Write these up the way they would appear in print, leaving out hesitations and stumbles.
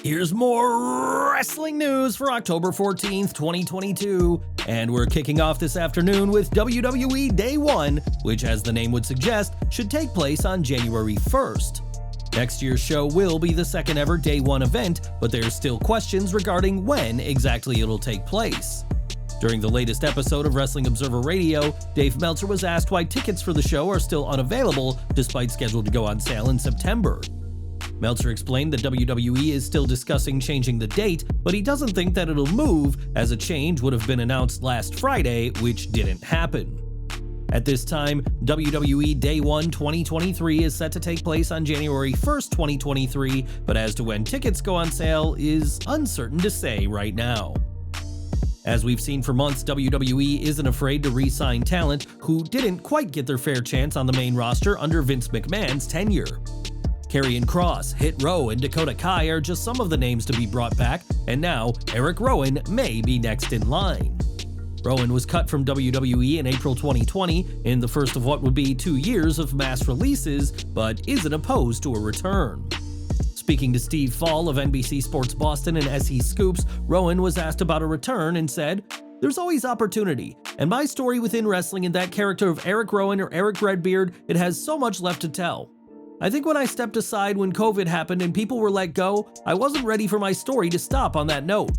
Here's more wrestling news for October 14th, 2022, and we're kicking off this afternoon with WWE Day 1, which, as the name would suggest, should take place on January 1st. Next year's show will be the second ever Day 1 event, but there's still questions regarding when exactly it'll take place. During the latest episode of Wrestling Observer Radio, Dave Meltzer was asked why tickets for the show are still unavailable despite scheduled to go on sale in September. Meltzer explained that WWE is still discussing changing the date, but he doesn't think that it'll move, as a change would have been announced last Friday, which didn't happen. At this time, WWE Day 1 2023 is set to take place on January 1st, 2023, but as to when tickets go on sale is uncertain to say right now. As we've seen for months, WWE isn't afraid to re-sign talent who didn't quite get their fair chance on the main roster under Vince McMahon's tenure. Karrion Kross, Hit Row, and Dakota Kai are just some of the names to be brought back, and now Eric Rowan may be next in line. Rowan was cut from WWE in April 2020 in the first of what would be 2 years of mass releases, but isn't opposed to a return. Speaking to Steve Fall of NBC Sports Boston and SE Scoops, Rowan was asked about a return and said, "There's always opportunity, and my story within wrestling and that character of Eric Rowan or Eric Redbeard, it has so much left to tell. I think when I stepped aside when COVID happened and people were let go, I wasn't ready for my story to stop on that note."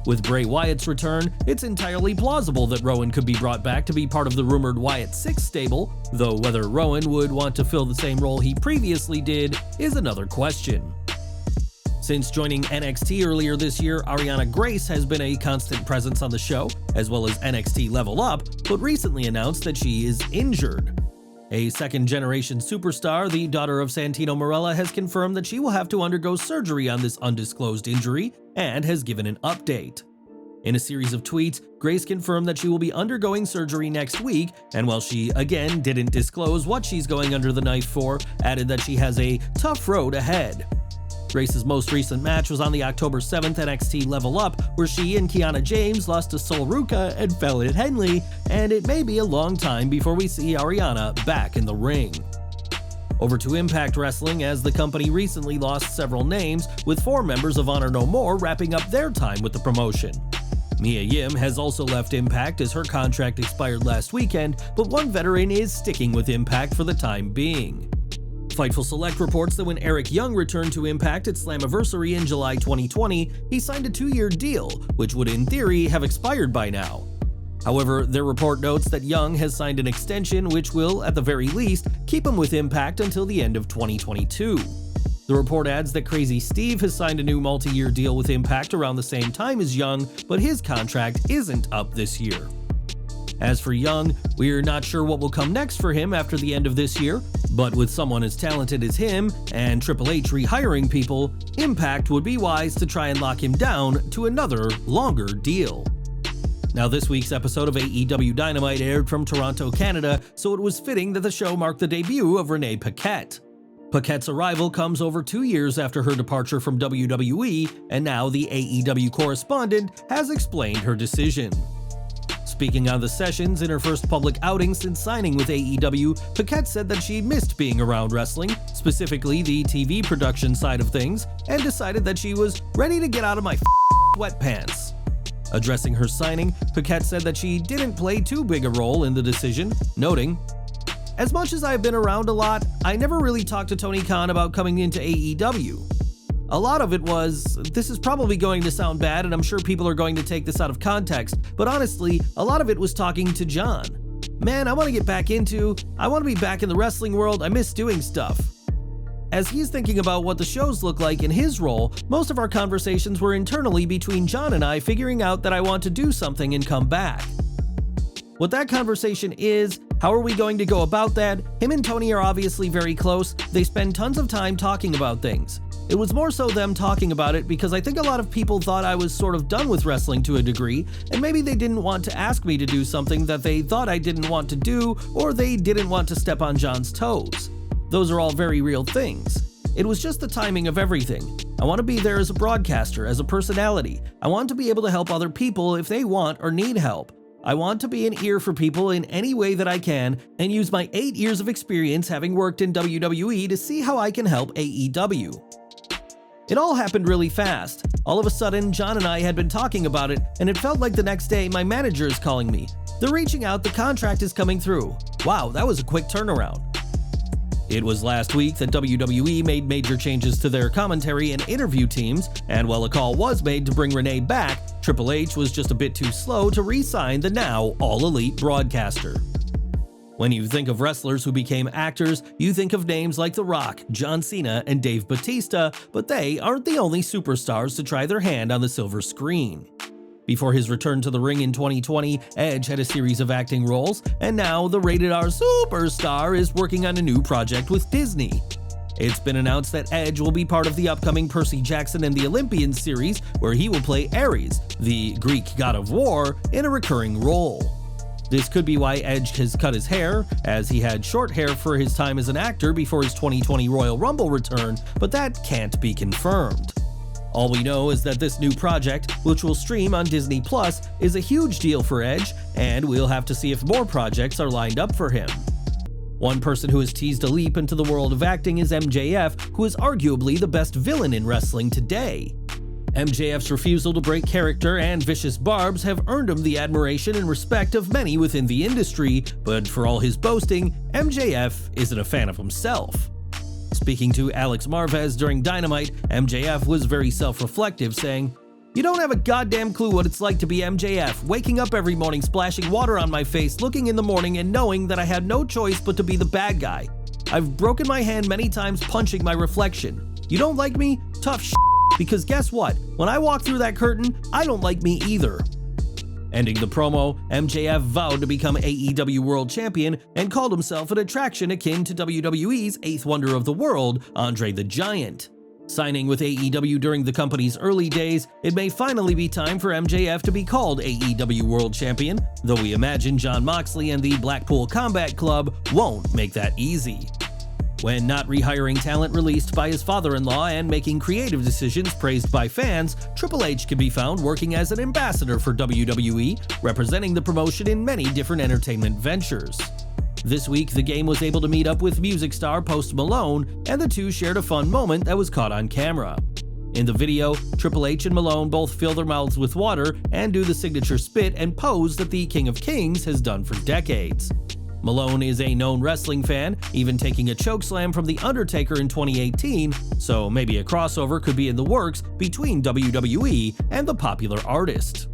With Bray Wyatt's return, it's entirely plausible that Rowan could be brought back to be part of the rumored Wyatt 6 stable, though whether Rowan would want to fill the same role he previously did is another question. Since joining NXT earlier this year, Arianna Grace has been a constant presence on the show, as well as NXT Level Up, but recently announced that she is injured. A second-generation superstar, the daughter of Santino Marella, has confirmed that she will have to undergo surgery on this undisclosed injury and has given an update. In a series of tweets, Grace confirmed that she will be undergoing surgery next week, and while she again didn't disclose what she's going under the knife for, added that she has a tough road ahead. Grace's most recent match was on the October 7th NXT Level Up, where she and Kiana James lost to Sol Ruca and Fallon Henley, and it may be a long time before we see Arianna back in the ring. Over to Impact Wrestling, as the company recently lost several names, with 4 members of Honor No More wrapping up their time with the promotion. Mia Yim has also left Impact as her contract expired last weekend, but one veteran is sticking with Impact for the time being. Fightful Select reports that when Eric Young returned to Impact at Slammiversary in July 2020, he signed a 2-year deal, which would in theory have expired by now. However, their report notes that Young has signed an extension which will, at the very least, keep him with Impact until the end of 2022. The report adds that Crazy Steve has signed a new multi-year deal with Impact around the same time as Young, but his contract isn't up this year. As for Young, we're not sure what will come next for him after the end of this year, but with someone as talented as him and Triple H rehiring people, Impact would be wise to try and lock him down to another, longer deal. Now, this week's episode of AEW Dynamite aired from Toronto, Canada, so it was fitting that the show marked the debut of Renee Paquette. Paquette's arrival comes over 2 years after her departure from WWE, and now the AEW correspondent has explained her decision. Speaking on the sessions in her first public outing since signing with AEW, Paquette said that she missed being around wrestling, specifically the TV production side of things, and decided that she was ready to get out of my sweatpants. Addressing her signing, Paquette said that she didn't play too big a role in the decision, noting, "As much as I've been around a lot, I never really talked to Tony Khan about coming into AEW. A lot of it was, this is probably going to sound bad and I'm sure people are going to take this out of context, but honestly, a lot of it was talking to John. Man, I want to be back in the wrestling world, I miss doing stuff." As he's thinking about what the shows look like in his role, most of our conversations were internally between John and I figuring out that I want to do something and come back. What that conversation is, how are we going to go about that? Him and Tony are obviously very close, they spend tons of time talking about things. It was more so them talking about it because I think a lot of people thought I was sort of done with wrestling to a degree, and maybe they didn't want to ask me to do something that they thought I didn't want to do, or they didn't want to step on John's toes. Those are all very real things. It was just the timing of everything. I want to be there as a broadcaster, as a personality. I want to be able to help other people if they want or need help. I want to be an ear for people in any way that I can and use my 8 years of experience having worked in WWE to see how I can help AEW. It all happened really fast. All of a sudden, John and I had been talking about it, and it felt like the next day my manager is calling me. They're reaching out, the contract is coming through. Wow, that was a quick turnaround. It was last week that WWE made major changes to their commentary and interview teams, and while a call was made to bring Renee back, Triple H was just a bit too slow to re-sign the now all-elite broadcaster. When you think of wrestlers who became actors, you think of names like The Rock, John Cena, and Dave Bautista, but they aren't the only superstars to try their hand on the silver screen. Before his return to the ring in 2020, Edge had a series of acting roles, and now the rated-R superstar is working on a new project with Disney. It's been announced that Edge will be part of the upcoming Percy Jackson and the Olympians series, where he will play Ares, the Greek god of war, in a recurring role. This could be why Edge has cut his hair, as he had short hair for his time as an actor before his 2020 Royal Rumble return, but that can't be confirmed. All we know is that this new project, which will stream on Disney+, is a huge deal for Edge, and we'll have to see if more projects are lined up for him. One person who has teased a leap into the world of acting is MJF, who is arguably the best villain in wrestling today. MJF's refusal to break character and vicious barbs have earned him the admiration and respect of many within the industry, but for all his boasting, MJF isn't a fan of himself. Speaking to Alex Marvez during Dynamite, MJF was very self-reflective, saying, "You don't have a goddamn clue what it's like to be MJF, waking up every morning splashing water on my face, looking in the morning and knowing that I had no choice but to be the bad guy. I've broken my hand many times punching my reflection. You don't like me? Tough shit, because guess what? When I walk through that curtain, I don't like me either." Ending the promo, MJF vowed to become AEW World Champion and called himself an attraction akin to WWE's eighth wonder of the world, Andre the Giant. Signing with AEW during the company's early days, it may finally be time for MJF to be called AEW World Champion, though we imagine Jon Moxley and the Blackpool Combat Club won't make that easy. When not rehiring talent released by his father-in-law and making creative decisions praised by fans, Triple H can be found working as an ambassador for WWE, representing the promotion in many different entertainment ventures. This week, the game was able to meet up with music star Post Malone, and the two shared a fun moment that was caught on camera. In the video, Triple H and Malone both fill their mouths with water and do the signature spit and pose that the King of Kings has done for decades. Malone is a known wrestling fan, even taking a chokeslam from The Undertaker in 2018, so maybe a crossover could be in the works between WWE and the popular artist.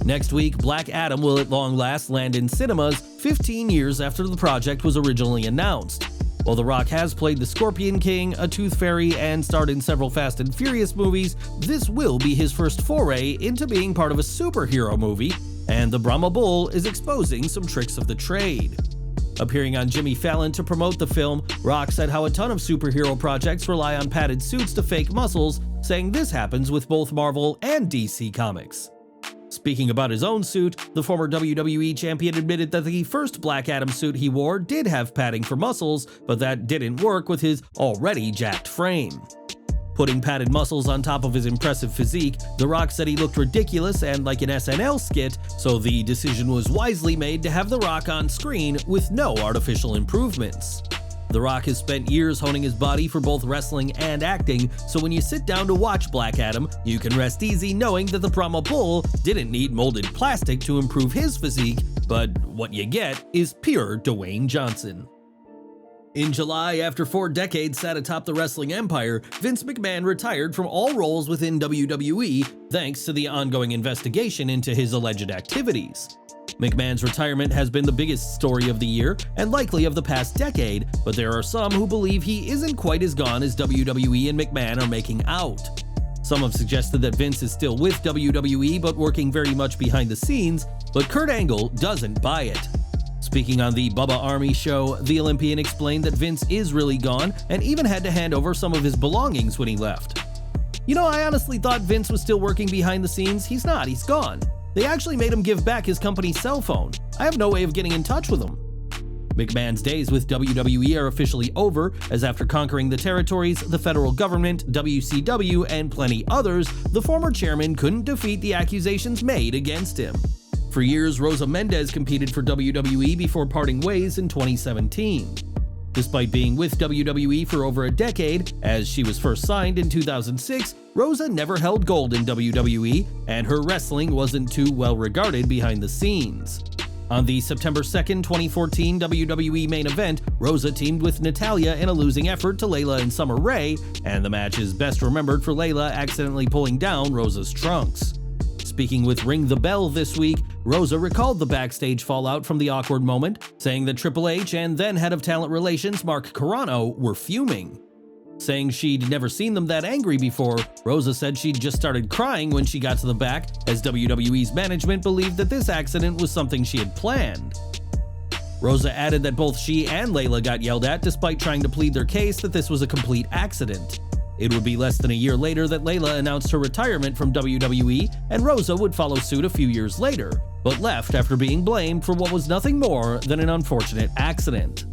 Next week, Black Adam will at long last land in cinemas 15 years after the project was originally announced. While The Rock has played the Scorpion King, a Tooth Fairy, and starred in several Fast and Furious movies, this will be his first foray into being part of a superhero movie, and the Brahma Bull is exposing some tricks of the trade. Appearing on Jimmy Fallon to promote the film, Rock said how a ton of superhero projects rely on padded suits to fake muscles, saying this happens with both Marvel and DC Comics. Speaking about his own suit, the former WWE champion admitted that the first Black Adam suit he wore did have padding for muscles, but that didn't work with his already jacked frame. Putting padded muscles on top of his impressive physique, The Rock said he looked ridiculous and like an SNL skit, so the decision was wisely made to have The Rock on screen with no artificial improvements. The Rock has spent years honing his body for both wrestling and acting, so when you sit down to watch Black Adam, you can rest easy knowing that the Brahma Bull didn't need molded plastic to improve his physique, but what you get is pure Dwayne Johnson. In July, after 4 decades sat atop the wrestling empire, Vince McMahon retired from all roles within WWE thanks to the ongoing investigation into his alleged activities. McMahon's retirement has been the biggest story of the year and likely of the past decade, but there are some who believe he isn't quite as gone as WWE and McMahon are making out. Some have suggested that Vince is still with WWE but working very much behind the scenes, but Kurt Angle doesn't buy it. Speaking on the Bubba Army show, the Olympian explained that Vince is really gone and even had to hand over some of his belongings when he left. "You know, I honestly thought Vince was still working behind the scenes. He's not, he's gone. They actually made him give back his company's cell phone. I have no way of getting in touch with him." McMahon's days with WWE are officially over, as after conquering the territories, the federal government, WCW, and plenty others, the former chairman couldn't defeat the accusations made against him. For years, Rosa Mendez competed for WWE before parting ways in 2017. Despite being with WWE for over a decade, as she was first signed in 2006, Rosa never held gold in WWE, and her wrestling wasn't too well regarded behind the scenes. On the September 2nd, 2014 WWE main event, Rosa teamed with Natalya in a losing effort to Layla and Summer Rae, and the match is best remembered for Layla accidentally pulling down Rosa's trunks. Speaking with Ring the Bell this week, Rosa recalled the backstage fallout from the awkward moment, saying that Triple H and then head of talent relations Mark Carrano were fuming. Saying she'd never seen them that angry before, Rosa said she'd just started crying when she got to the back, as WWE's management believed that this accident was something she had planned. Rosa added that both she and Layla got yelled at despite trying to plead their case that this was a complete accident. It would be less than a year later that Layla announced her retirement from WWE, and Rosa would follow suit a few years later, but left after being blamed for what was nothing more than an unfortunate accident.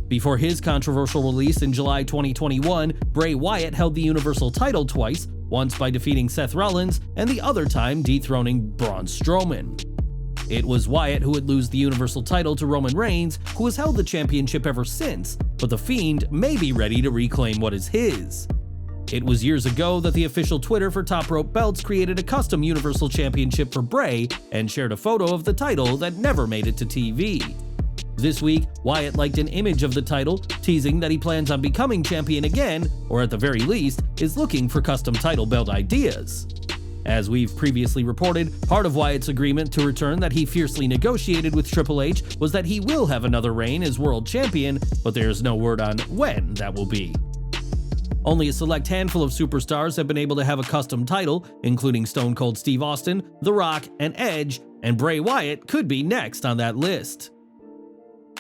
Before his controversial release in July 2021, Bray Wyatt held the Universal title twice, once by defeating Seth Rollins and the other time dethroning Braun Strowman. It was Wyatt who would lose the Universal title to Roman Reigns, who has held the championship ever since, but The Fiend may be ready to reclaim what is his. It was years ago that the official Twitter for Top Rope Belts created a custom Universal Championship for Bray and shared a photo of the title that never made it to TV. This week, Wyatt liked an image of the title, teasing that he plans on becoming champion again, or at the very least, is looking for custom title belt ideas. As we've previously reported, part of Wyatt's agreement to return that he fiercely negotiated with Triple H was that he will have another reign as world champion, but there's no word on when that will be. Only a select handful of superstars have been able to have a custom title, including Stone Cold Steve Austin, The Rock, and Edge, and Bray Wyatt could be next on that list.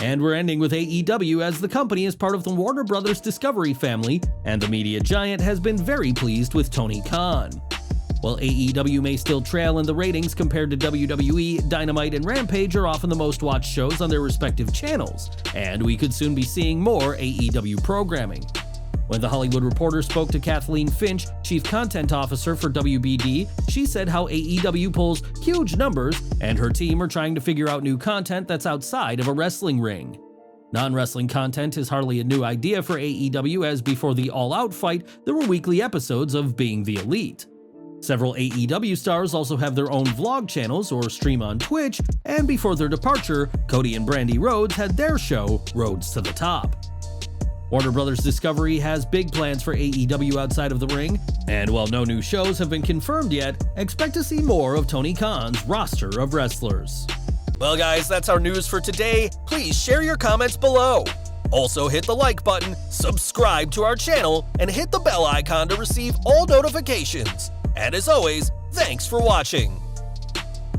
And we're ending with AEW, as the company is part of the Warner Brothers Discovery family, and the media giant has been very pleased with Tony Khan. While AEW may still trail in the ratings compared to WWE, Dynamite and Rampage are often the most watched shows on their respective channels, and we could soon be seeing more AEW programming. When The Hollywood Reporter spoke to Kathleen Finch, Chief Content Officer for WBD, she said how AEW pulls huge numbers, and her team are trying to figure out new content that's outside of a wrestling ring. Non-wrestling content is hardly a new idea for AEW, as before the All Out fight, there were weekly episodes of Being the Elite. Several AEW stars also have their own vlog channels or stream on Twitch, and before their departure, Cody and Brandi Rhodes had their show, Rhodes to the Top. Warner Brothers Discovery has big plans for AEW outside of the ring, and while no new shows have been confirmed yet, expect to see more of Tony Khan's roster of wrestlers. Well guys, that's our news for today. Please share your comments below. Also hit the like button, subscribe to our channel, and hit the bell icon to receive all notifications. And as always, thanks for watching.